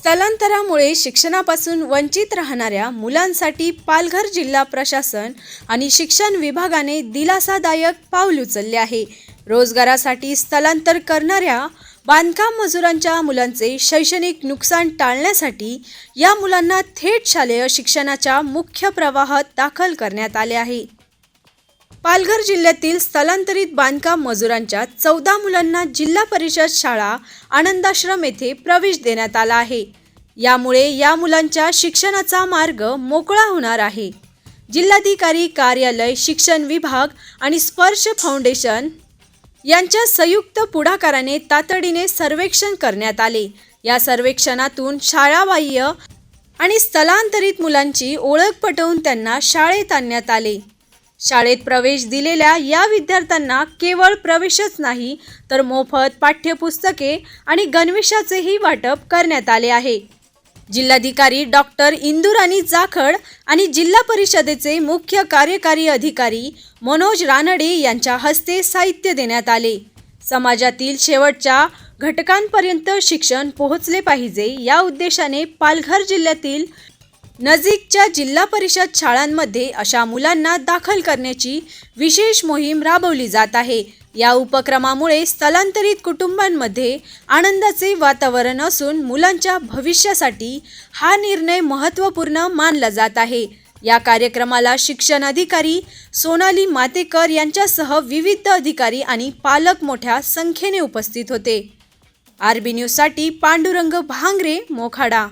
स्थलांतरामुळे शिक्षणापासून वंचित राहणाऱ्या मुलांसाठी पालघर जिल्हा प्रशासन आणि शिक्षण विभागाने दिलासादायक पाऊल उचलले आहे। रोजगारासाठी स्थलांतर करणाऱ्या बांधकाम मजुरांच्या मुलांचे शैक्षणिक नुकसान टाळण्यासाठी या मुलांना थेट शालेय शिक्षणाच्या मुख्य प्रवाहात दाखल करण्यात आले आहे। पालघर जिल्ह्यातील स्थलांतरित बांधकाम मजुरांच्या 14 मुलांना जिल्हा परिषद शाळा आनंदाश्रम येथे प्रवेश देण्यात आला आहे। यामुळे या मुलांच्या शिक्षणाचा मार्ग मोकळा होणार आहे। जिल्हाधिकारी कार्यालय, शिक्षण विभाग आणि स्पर्श फाउंडेशन यांच्या संयुक्त पुढाकाराने तातडीने सर्वेक्षण करण्यात आले। या सर्वेक्षणातून शाळाबाह्य आणि स्थलांतरित मुलांची ओळख पटवून त्यांना शाळेत आणण्यात आले। शाळेत प्रवेश दिलेल्या या विद्यार्थ्यांना केवळ प्रवेशच नाही तर मोफत पाठ्यपुस्तके आणि गणवेशाचेही वाटप करण्यात आले आहे। जिल्हाधिकारी डॉक्टर इंदुराणी जाखड आणि जिल्हा परिषदेचे मुख्य कार्यकारी अधिकारी मनोज रानडे यांच्या हस्ते साहित्य देण्यात आले। समाजातील शेवटच्या घटकांपर्यंत शिक्षण पोहोचले पाहिजे या उद्देशाने पालघर जिल्ह्यातील नजीकच्या जिल्हा परिषद शाळांमध्ये अशा मुलांना दाखल करण्याची विशेष मोहीम राबवली जात आहे। या उपक्रमामुळे स्थलांतरित कुटुंबांमध्ये आनंदाचे वातावरण असून मुलांच्या भविष्यासाठी हा निर्णय महत्त्वपूर्ण मानला जात आहे। या कार्यक्रमाला शिक्षण अधिकारी सोनाली मातेकर यांच्यासह विविध अधिकारी आणि पालक मोठ्या संख्येने उपस्थित होते। आरबी न्यूजसाठी पांडुरंग भांगरे, मोखाडा।